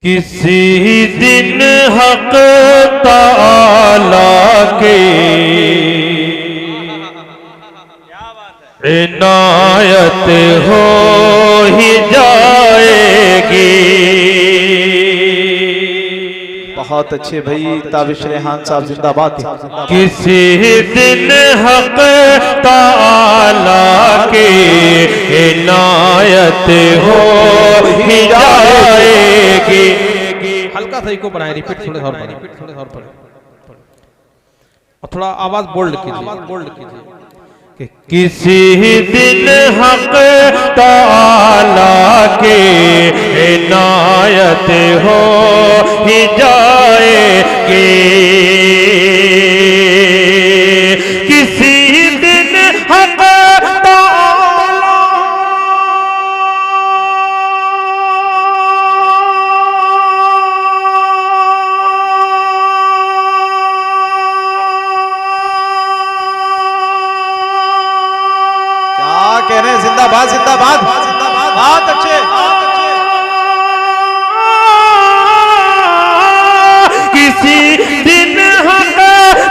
किसी दिन हक ताला के इनायत हो ही जाएगी। बहुत अच्छे भाई ताबिश रेहान साहब जिंदाबाद। किसी दिन हक ताला के इनायत हो ही जाएगी। हल्का सा इको बनाए, रिपीट थोड़े और पर और थोड़ा आवाज बोल्ड कीजिए। किसी दिन हक ताला के इनायत हो ही जाएगी। किसी दिन हक कह रहे हैं जिंदाबाद जिंदाबाद बहुत अच्छे। किसी दिन हक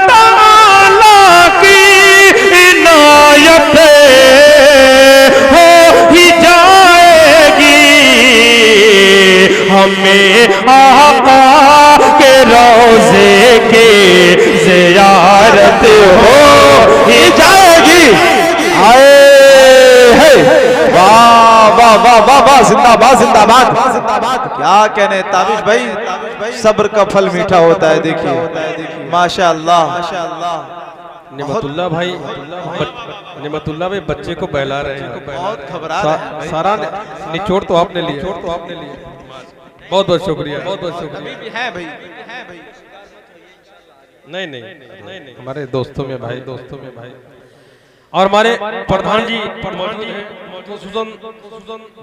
ताला की इनायत हो ही जाएगी। हमें आका के रोज़े के ज़ियारत हो ही जाएगी। आए वाह वाह वाह वाह जिंदाबाद जिंदाबाद जिंदाबाद। क्या कहने ताबिश भाई, सब्र का फल मीठा होता है। देखिए माशाअल्लाह माशाअल्लाह। निमतुल्लाह भाई भाई बच्चे को बहला रहे हैं, बहुत घबरा रहे हैं। सारा निचोड़ तो आपने लिया। बहुत बहुत शुक्रिया। है भाई नहीं हमारे दोस्तों में भाई और हमारे प्रधान जी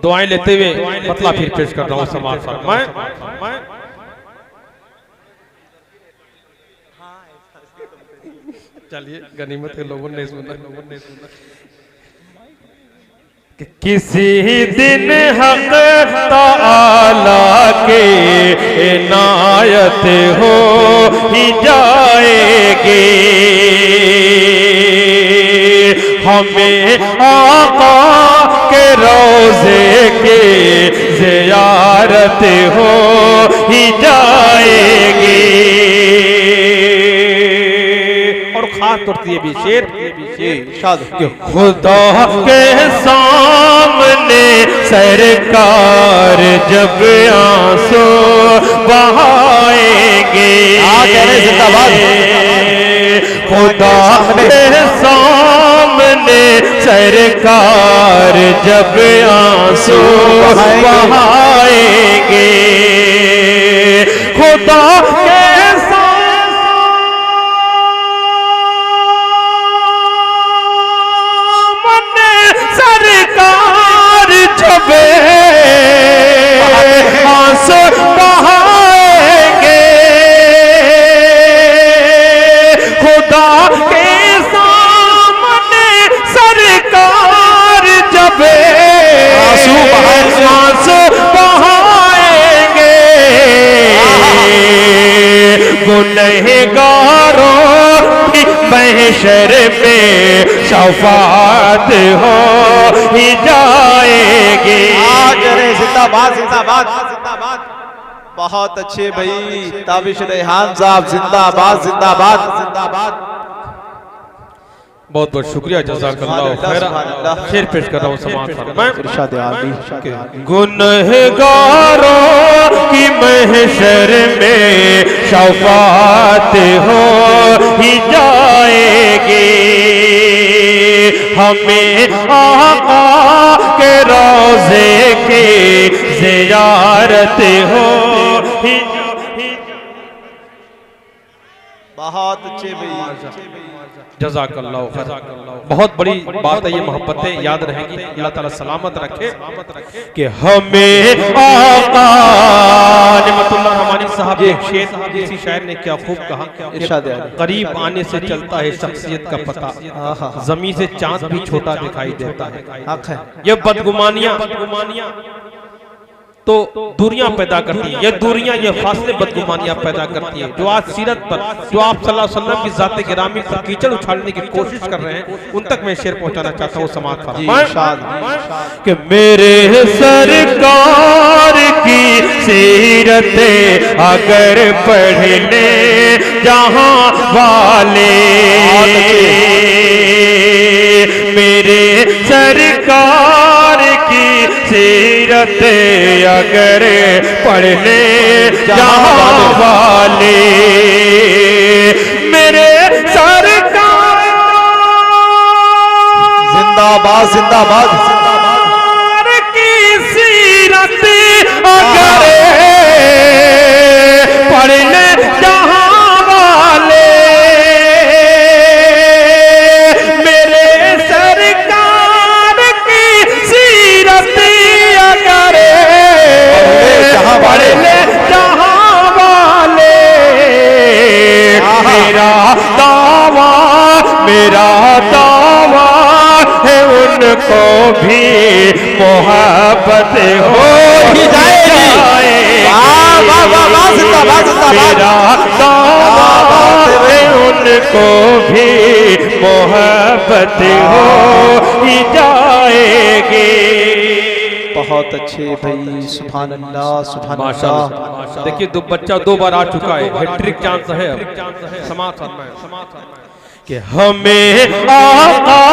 दुआएं लेते हुए मतला फिर पेश कर रहा हूँ समाज पर। मैं चलिए गनीमत के लोगों ने सुना। किसी दिन हक ताला के इनायत हो ही जाएगी। हमें आका के रोज़े के ज़ियारत हो ही जाएगी। और खास तौर से ये भी शेर कि खुदा के सामने सरकार जब आंसू बहाएंगे। खुदा के सामने सरकार जब आंसू बहाएंगे। खुदा के आंसू बहाएंगे। खुदा के सामने सरकार जब आंसू बहाएंगे। गुनहगारों की महशर में शफाअत हो ही जाएगी। जिंदाबाद जिंदाबाद जिंदाबाद। बहुत अच्छे भाई ताबिश रेहान साहब जिंदाबाद जिंदाबाद जिंदाबाद। बहुत बहुत शुक्रिया। जज़ाकल्लाह खैरा। शेर पेश कर रहा हूँ समाज पर। गुनहगारों की महशर में शफाअत हो ही जाएगी। हमें आका के रोज़े के ज़ियारत हो ही। बहुत अच्छे भाई जज़ाकल्लाह। बहुत बड़ी बात है ये, मोहब्बतें याद रहेंगी। अल्लाह ताला सलामत रखे। कि हमें आका निमतुल्लाह रहमानी साहब एक शेर, किसी शायर ने क्या खूब कहा, करीब आने से चलता है शख्सियत का पता, ज़मीन से चांद भी छोटा दिखाई देता है। ये बदगुमानियां तो दूरियां पैदा करती है, ये दूरियां, ये फासले बदगुमानियां पैदा करती है। जो आज सीरत पर, जो आप सल्लल्लाहु अलैहि वसल्लम की जाते गिरामी पर कीचड़ उछालने की कोशिश कर रहे हैं, उन तक मैं शेर पहुंचाना चाहता हूँ। समाज फरमाएं कि मेरे सरकार की सीरत अगर पढ़ ले जहां वाले, मेरे सरकार की सीरत अगर पढ़ ले जहां वाले, मेरे सरकार जिंदाबाद जिंदाबाद की सीरत अगर पढ़ ले जहां वाले, मेरे सरकार की सीरत अगर पढ़ ले जहां वाले, मेरा दावा है उनको भी मोहब्बत हो ही जाएगी। मेरा दावा है उनको भी मोहब्बत हो ही जाएगी। बहुत अच्छे भाई, सुभान अल्लाह सुभान अल्लाह। माशाअल्लाह। देखिए दो बच्चा 2 बार आ चुका है, हैट्रिक चांस है। समाज फरमाएं कि हमें आका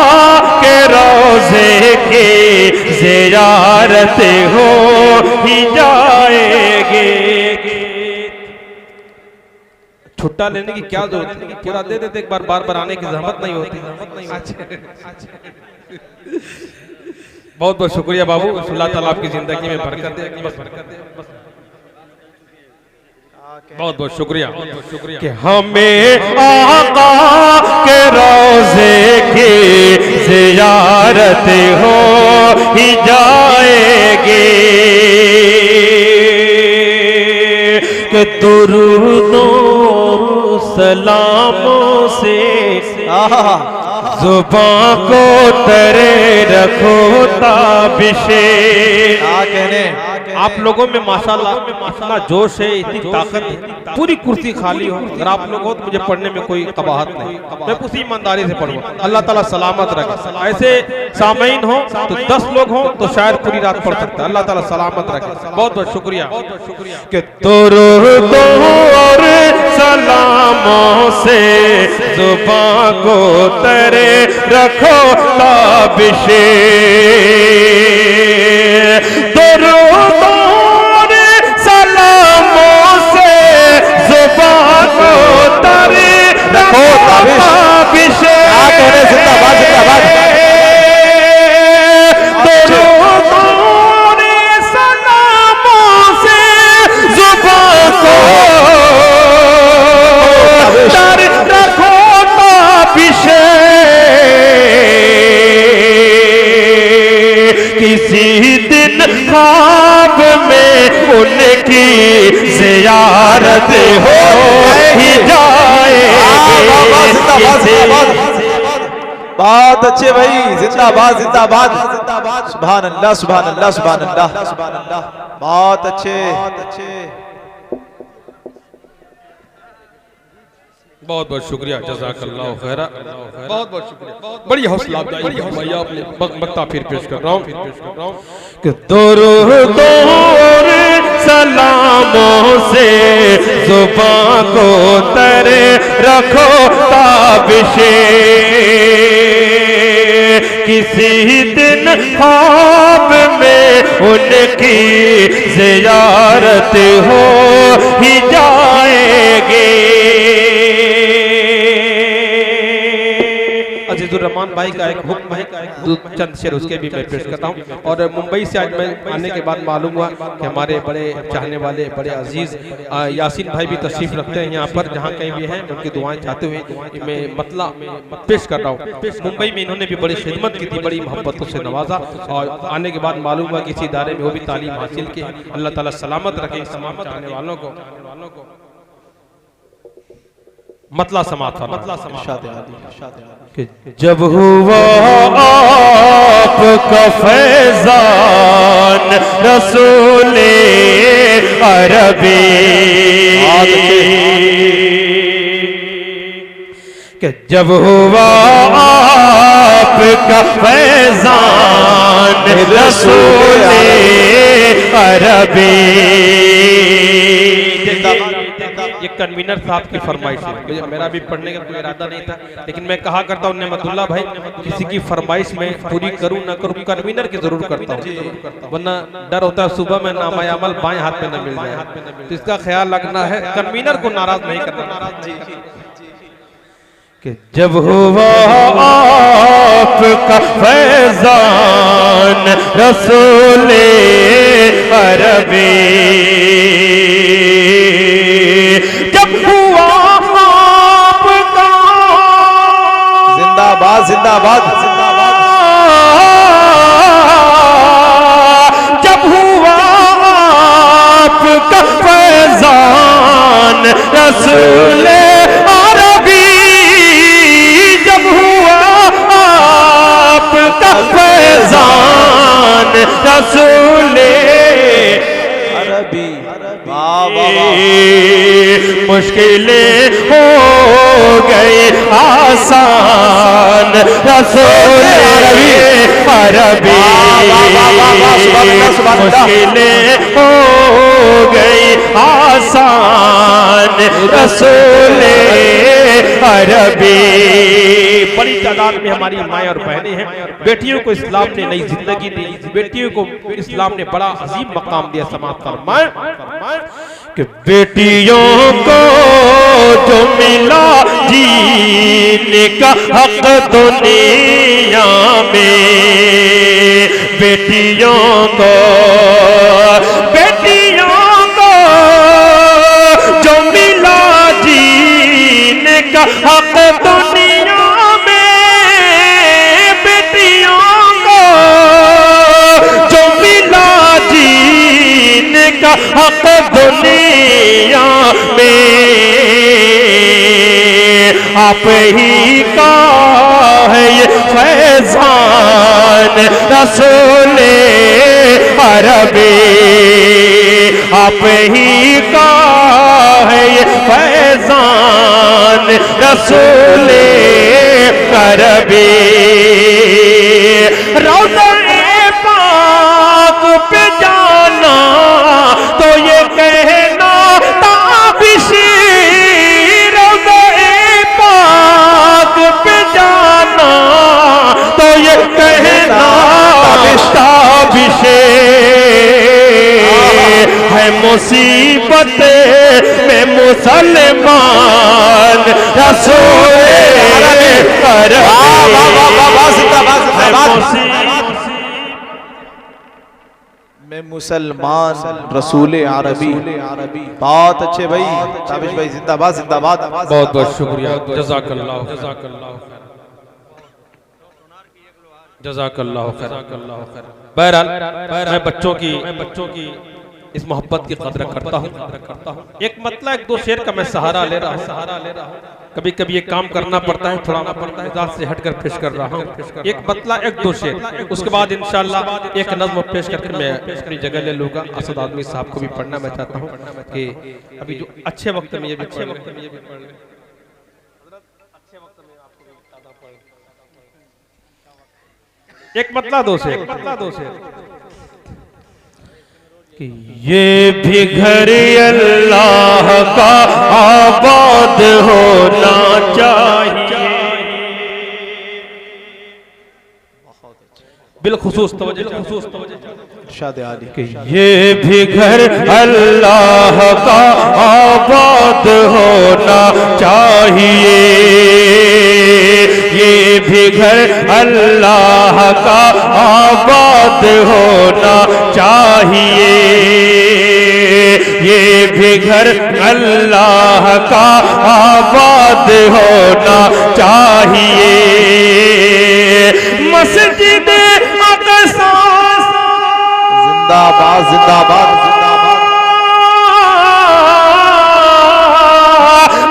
के रोज़े की ज़ियारत हो ही जाएगी। छुट्टा लेने की क्या जरूरत है, पूरा दे देते, एक बार बार बार आने की जहमत नहीं होती। बहुत बहुत शुक्रिया बाबू, अल्लाह ताला आपकी जिंदगी में बरकत दे। बहुत बहुत शुक्रिया कि हमें आका के रोज़े की ज़ियारत हो ही जाएगी। कि दुरूदों सलामों से ज़ुबां को तरे रखो ताबिशे। क्या कहने, आप लोगों में माशाल्लाह इतना जोश है, इतनी ताकत है, पूरी कुर्सी खाली हो, अगर आप लोग हो तो मुझे पढ़ने में कोई कबाहत नहीं, मैं उसी ईमानदारी से पढ़ूंगा। अल्लाह ताला सलामत रखे। ऐसे सामईन हो तो 10 लोग हो तो शायद पूरी रात पढ़ सकता है। अल्लाह ताला सलामत रखे। बहुत बहुत शुक्रिया। कि दुरूदों और सलामों से ज़ुबां को तरे रखो ताबिशे। दुरूदों और सलामों से ज़ुबां को तरे रखो ताबिशे। जिंदाबाद जिंदाबाद। किसी दिन ख्वाब में उनकी ज़ियारत हो ही जाएगी। बहुत अच्छे भाई, जिंदाबाद जिंदाबाद। सुभान अल्लाह सुभान अल्लाह सुभान अल्लाह। बहुत अच्छे। बहुत बहुत शुक्रिया, जज़ाकल्लाहु खैरा। बहुत बहुत शुक्रिया, बड़ी हौसला अफजाई भैया, आपने बक्ता फिर पेश कर रहा हूँ। कि दुरूदों और सलामों से ज़ुबां को तरे रखो ताबिशे। किसी दिन ख्वाब में उनकी ज़ियारत हो ही जाएगी। अजीजुर्रहमान भाई का एक हुक्म है, चंद शेर उसके भी मैं पेश करता हूँ। और मुंबई से आज मैं आने के बाद मालूम हुआ कि हमारे बड़े चाहने वाले, बड़े अजीज यासीन भाई भी तशरीफ रखते हैं यहाँ पर, जहाँ कहीं भी हैं उनकी दुआएं चाहते हुए मैं मतला पेश कर रहा हूँ। मुंबई में इन्होंने भी बड़ी खिदमत की थी, बड़ी मोहब्बतों से नवाजा, और आने के बाद मालूम हुआ कि इसी इदारे में वो भी तालीम हासिल की। अल्लाह ताला सलामत रखे तमाम चाहने वालों को। मतला समात फरमा। कि जब हुआ आपका फैजान रसूले अरबी, कि जब हुआ आपका फैजान रसूले अरबी। ये कन्वीनर साहब की फरमाइश है, मेरा भी पढ़ने का कोई इरादा नहीं था, लेकिन मैं कहा करता हूँ नेमतुल्लाह भाई किसी की फरमाइश में पूरी करूँ ना करूँ, कन्वीनर की जरूर करता हूँ, वरना डर होता है सुबह में नामा अमल बाएं हाथ में न मिल जाए, तो इसका ख्याल रखना है, कन्वीनर को नाराज नहीं करना। कि जब हुआ आपका फैजान रसूले अरबी, जब हुआ आपका जिंदाबाद जिंदाबाद जिंदाबाद, जब हुआ आपका फैजान रसूले रसूले अरबी। मुश्किलें हो गई आसान रसूले अरबी, मुश्किलें हो गई आसान रसूले अरबी। बड़ी तादाद में हमारी माएँ और बहनें हैं, बेटियों को इस्लाम ने नई जिंदगी दी, बेटियों को इस्लाम ने बड़ा अजीम मकाम दिया। समात फरमाएं कि बेटियों को जो मिला जीने का हक दुनिया में, बेटियों को जो मिला जीने का हक दुनिया में, बेटियों को जो मिला जीने का हक दुनिया में, आप ही का है ये फैजान रसूले अरबी, आप ही का है ये फैजान रसूले अरबी। रोज़े पाक पे जाना तो ये कहना ताबिशी, रोज़े पाक पे जाना तो ये कहना ताबिशे है, मुसीबत में मुसलमान रसूले मैं मुसलमान रसूले अरबी। बहुत अच्छे भाई, ताबिश भाई जिंदाबाद जिंदाबाद। बहुत बहुत शुक्रिया, जज़ाकल्लाह जज़ाकल्लाह खैर। बहरहाल मैं बच्चों की इस मोहब्बत की कदर करता हूँ। एक मतलब एक दो शेर का मैं सहारा ले रहा हूँ। कभी कभी ये काम करना पड़ता है, थोड़ा पड़ता है, ज़ात से हटकर पेश कर रहा हूँ। एक मतला एक दो शेर, उसके बाद इंशाअल्लाह एक नज़्म पेश करके मैं अपनी जगह ले लूँगा। असद आदमी साहब को भी पढ़ना मैं चाहता हूँ कि अभी जो अच्छे वक्त में ये भी पढ़ लें। एक मतला दो शेर कि ये भी घर अल्लाह का आबाद होना चाहिए, बिलखुसूस तवज्जो कि ये भी घर अल्लाह का आबाद होना चाहिए, ये भी घर अल्लाह का आबाद होना चाहिए, ये भी घर अल्लाह का आबाद होना चाहिए। मस्जिद अक़सा जिंदाबाद जिंदाबाद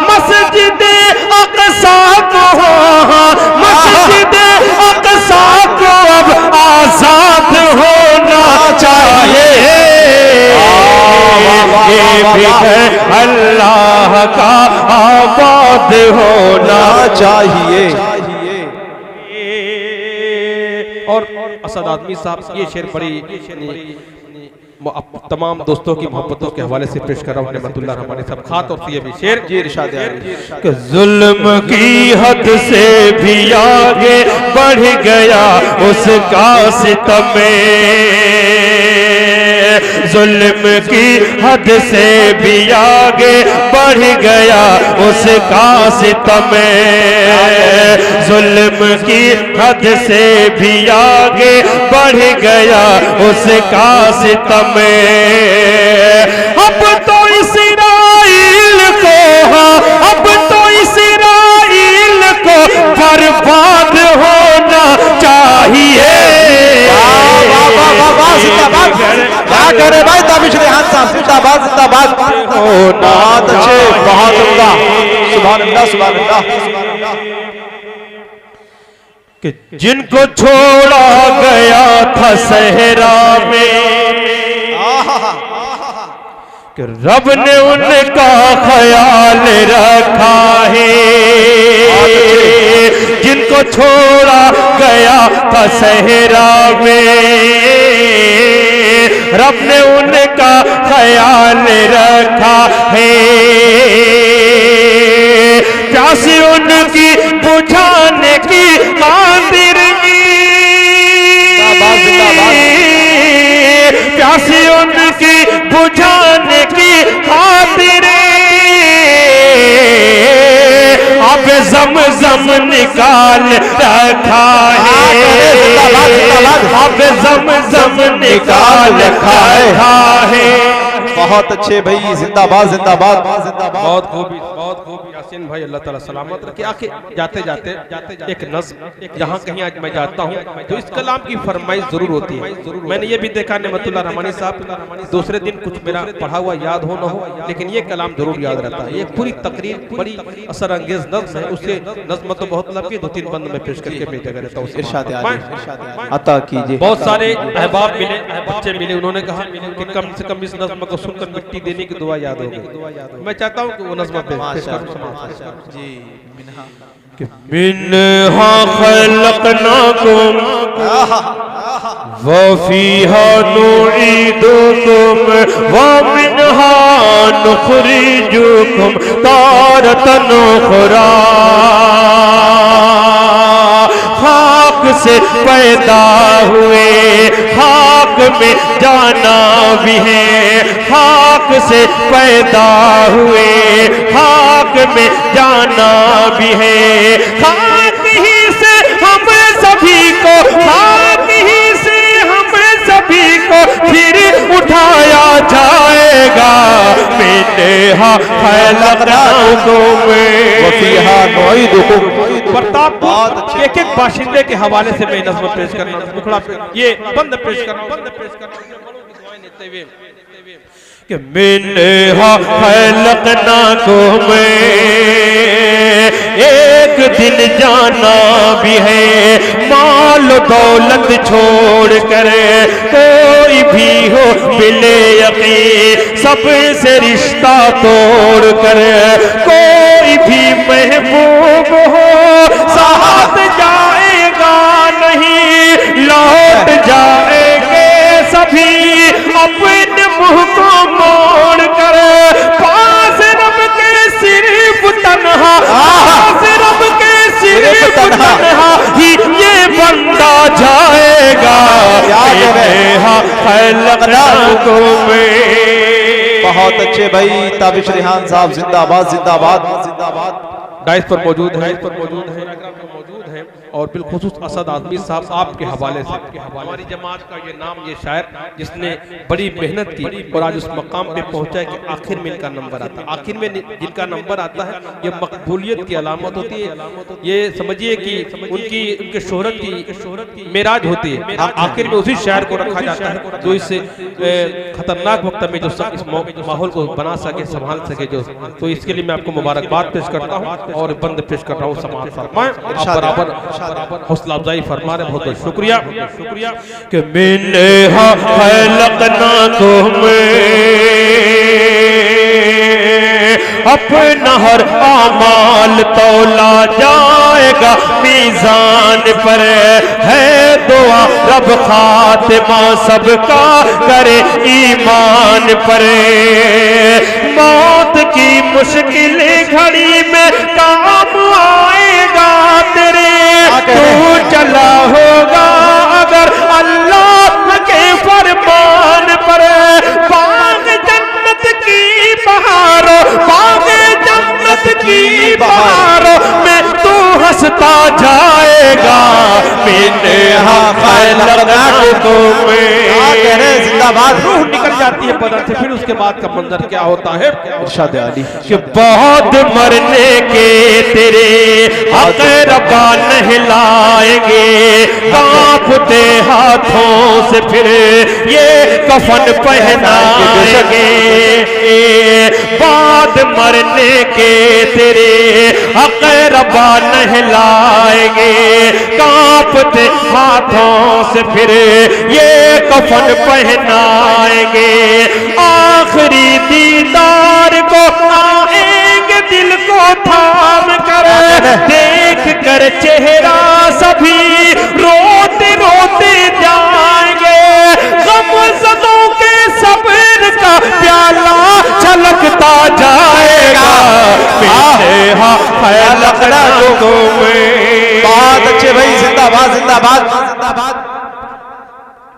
मस्जिद भी घर अल्लाह का आबाद होना चाहिए। और असद आदमी साहब ये शेर बड़ी तमाम दोस्तों की मोहब्बतों के हवाले से पेश कर रहा हूँ रहमतुल्लाह रहमानी साहब खात और ये भी शेर जी इरशाद कि जुल्म की हद से भी आगे बढ़ गया उसका सितम, जुल्म की हद से भी आगे बढ़ गया उसका सितम, जुल्म की हद से भी आगे बढ़ गया उसका सितम। अब तो इस्राइल को, अब तो इस्राइल को बर्बाद होना चाहिए। क्या कह रहे भाई ताबिश रेहान साहब, जिंदाबाद जिंदाबाद। बहुत अच्छे, बहुत उम्दा, सुभान अल्लाह सुभान अल्लाह। कि जिनको छोड़ा गया था सहरा में कि रब ने उनका ख्याल रखा है, जिनको छोड़ा गया था सहरा में रब ने उनका ख्याल रखा है, प्यासी उनकी बुझाने की खातिर, प्यासी उनकी बुझाने की खातिर अब जमजम निकाल रखा है, अब जमजम निकाल रखा है। बहुत अच्छे भाई, जिंदाबाद जिंदाबाद जिंदाबाद। बहुत खूब यासीन भाई, अल्लाह ताला सलामत रखे। आखिर जाते जाते एक नज़्म जहाँ कहीं आज मैं जाता हूँ तो इस कलाम की फरमाइश जरूर होती है। मैंने ये भी देखा रहमतुल्लाह रहमानी साहब दूसरे दिन कुछ मेरा पढ़ा हुआ याद हो न हो, लेकिन ये कलाम जरूर याद रहता है। ये पूरी तकरीर बड़ी असर अंगेज नज़्म है, उससे नज़्म तो बहुत लंबी, 2-3 बंद में पेश करके मैं जगह रहता हूँ। इरशाद अता कीजिए। बहुत सारे अहबाब मिले, बच्चे मिले, उन्होंने कहा कि कम से कम इस नज़्म को सुनकर मिट्टी देने की दुआ याद हो गई। मैं चाहता हूँ कि वो नज़्म पेश करूँ जी। मिन्हा खलक़नाकुम व फीहा नुईदुकुम व मिन्हा नुखरिजुकुम तारतन उखरा। खाक से पैदा हुए खाक में जाना भी है, खाक से पैदा हुए खाक में जाना भी है, खाक ही से हम सभी को, खाक ही से हम सभी को फिर उठाया जाएगा। मिन्हा खलक़नाकुम व फीहा नुईदुकुम। प्रतापपुर एक एक बाशिंदे के हवाले से मैं नज़्म पेश करना, टुकड़ा ये बंद पेश करना कि मिन्हा खलक़नाकुम एक दिन जाना भी है, माल दौलत छोड़ कर कोई भी हो बिले यकीन सबसे रिश्ता तोड़ कर, कोई भी महबूब हो साथ जाएगा नहीं, लौट जाएंगे सभी अपने मुंह को मोड़ कर। पास रब के सिर्फ तन्हा, पास रब के सिर्फ तन्हा ही ये बंदा जाएगा। बहुत अच्छे भाई ताबिश रेहान साहब, जिंदाबाद जिंदाबाद जिंदाबाद। डाइस पर मौजूद है और बिलखुसूस असद आदमी साहब आपके हवाले से, हमारी जमात का ये नाम, ये शायर जिसने बड़ी मेहनत की और आज उस मकाम पे पहुंचा कि आखिर में इनका नंबर आता है। आखिर में जिनका नंबर आता है ये मकबूलियत की अलामत होती है। ये समझिए कि उनके शोहरत की मेराज होती है। आखिर में उसी शायर को रखा जाता है जो इस खतरनाक वक्त में जो इस माहौल को बना सके, संभाल सके जो। तो इसके लिए मैं आपको मुबारकबाद पेश करता हूँ और बंद पेश कर रहा हूँ। समाज फरमाएं, आप बराबर हौसला अफजाई फरमा रहे, बहुत बहुत शुक्रिया शुक्रिया। कि मिन्हा खलक़नाकुम अपना हर आमाल तौला जाएगा मीजान पर। है दुआ रब खातिमा सबका करे ईमान पर। मौत की मुश्किल घड़ी में काम आएगा तेरे, तू चला होगा अगर अल्लाह के फरमान पर। बाग जन्नत की बहारों, बाग जन्नत की बहारों में तू हंसता जाएगा। मैंने जिंदाबाद रूह निकल जाती है बदन से, फिर उसके बाद का मंजर क्या होता है? इरशाद अली कि बहुत मरने के तेरे अक़रबा नहलाएंगे, कांपते हाथों से फिर ये कफन पहनाएंगे। बाद मरने के तेरे अक़रबा नहलाएंगे, कांपते हाथों से फिर ये कफन पहनाएंगे। आखिरी दीदार को आएंगे दिल को थाम कर, देख कर चेहरा सभी रोते रोते जाएंगे। गमज़दों के सब्र का प्याला छलकता जाएगा। बहुत अच्छे भाई, जिंदाबाद जिंदाबाद जिंदाबाद।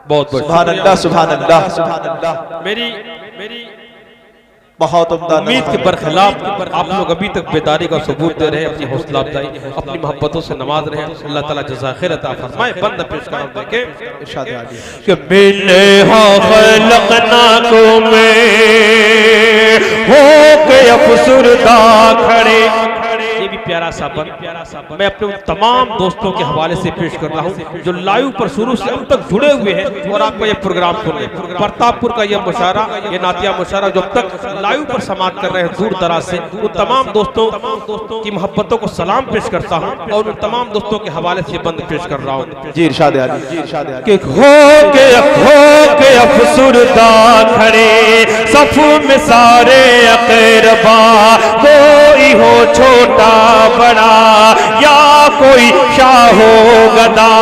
बहुत बहुत सुभान अल्लाह सुभान अल्लाह सुभान अल्लाह। मेरी बहुत उम्दा उम्मीद के बरखिलाफ आप लोग अभी तक बेदारी का सबूत दे रहे हैं, अपनी हौसला अफजाई, अपनी मोहब्बतों से नवाज रहे हैं। अल्लाह ताला जज़ा खैर अता फरमाए। बंद पेश कर देखे इरशाद अली कि मिन्हा खलक़नाकुम हो के अफसरदा खड़े। ये भी प्यारा सा बन मैं अपने उन तमाम दोस्तों के हवाले से पेश कर रहा हूँ जो लाइव पर शुरू से अब तक जुड़े हुए हैं और आपको ये प्रोग्राम सुन रहे हैं। प्रतापपुर का ये मुशारा, ये नातिया मुशारा जो अब तक लाइव पर समाप्त कर रहे हैं दूर दराज से, उन तमाम दोस्तों की मोहब्बतों को सलाम पेश करता हूँ और उन तमाम दोस्तों के हवाले से बंद पेश कर रहा हूँ। जी इरशाद अली जी इरशाद अली। कि हो के अफसरदा खड़े सफ में सारे अक़रबा, कोई हो छोटा बड़ा या कोई शाहो गदा,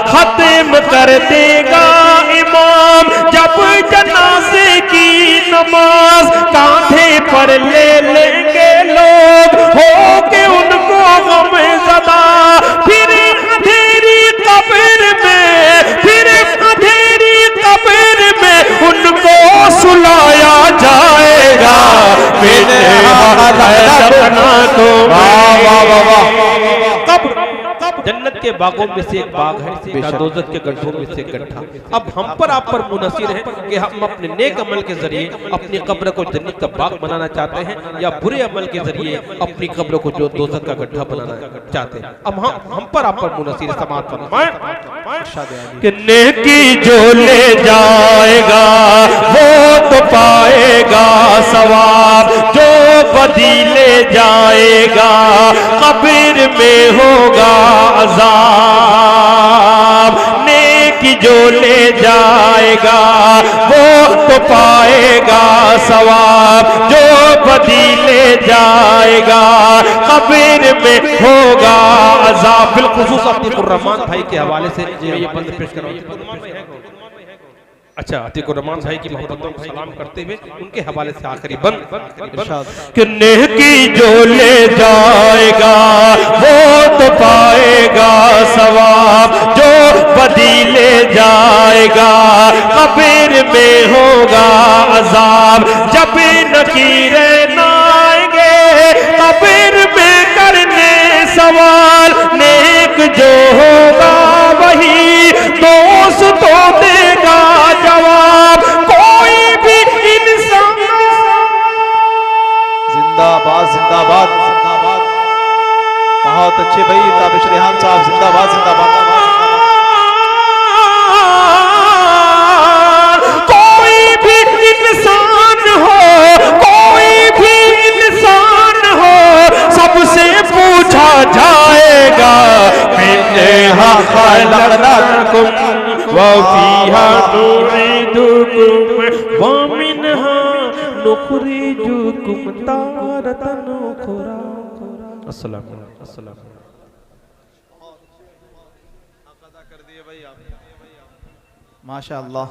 खत्म कर देगा इमाम जब जनाजे की नमाज। कांधे पर ले लेंगे लोग हो के उनको गमज़दा, फिर अंधेरी कब्र में, फिर अंधेरी कब्र में उनको सुलाया जाएगा। मेरे जन्नत के बागों में से एक बाग है, दोज़ख के गड्ढों में से एक गड्ढा। अब हम पर आप पर मुनसिर है कि हम अपने नेक अमल के जरिए अपनी कब्र को जन्नत का बाग बनाना चाहते हैं या बुरे अमल के जरिए अपनी कब्र को जो दोज़ख का गड्ढा बनाना चाहते हैं। अब हम पर आप पर मुनसिर समाअत फरमाएं कि नेकी जो ले जाएगा वो तो पाएगा सवाब, जो बदी ले जाएगा कब्र में होगा अज़ाब। नेकी जो ले जाएगा वो तो पाएगा सवाब, जो बदी ले जाएगा कब्र में होगा अज़ाब। बिलखुसूस अतीकुर रहमान भाई के हवाले से मैं ये बंद पेश कर रहा हूँ। अच्छा, अतीकुर रहमान भाई की मोहब्बतों को सलाम करते हुए उनके हवाले से आखिरी बंद कि नेकी जो ले जाएगा वो तो पाएगा सवाब, जो बदी ले जाएगा कब्र में होगा अज़ाब। जब नकीरें न आएंगे कब्र में करने सवाल, नेक जो होगा वही दोस्तों देगा जवाब। कोई भी इंसान जिंदाबाद जिंदाबाद जिंदाबाद। बहुत अच्छे भाई ताबिश रेहान साहब, जिंदाबाद जिंदाबाद। कोई भी इंसान हो, कोई भी इंसान हो, सबसे पूछा जाएगा मिन्हा खलक़नाकुम व फीहा नुईदुकुम व मिन्हा नुखरिजुकुम तारतन उखरा। अस्सलाम वालेकुम। माशाअल्लाह।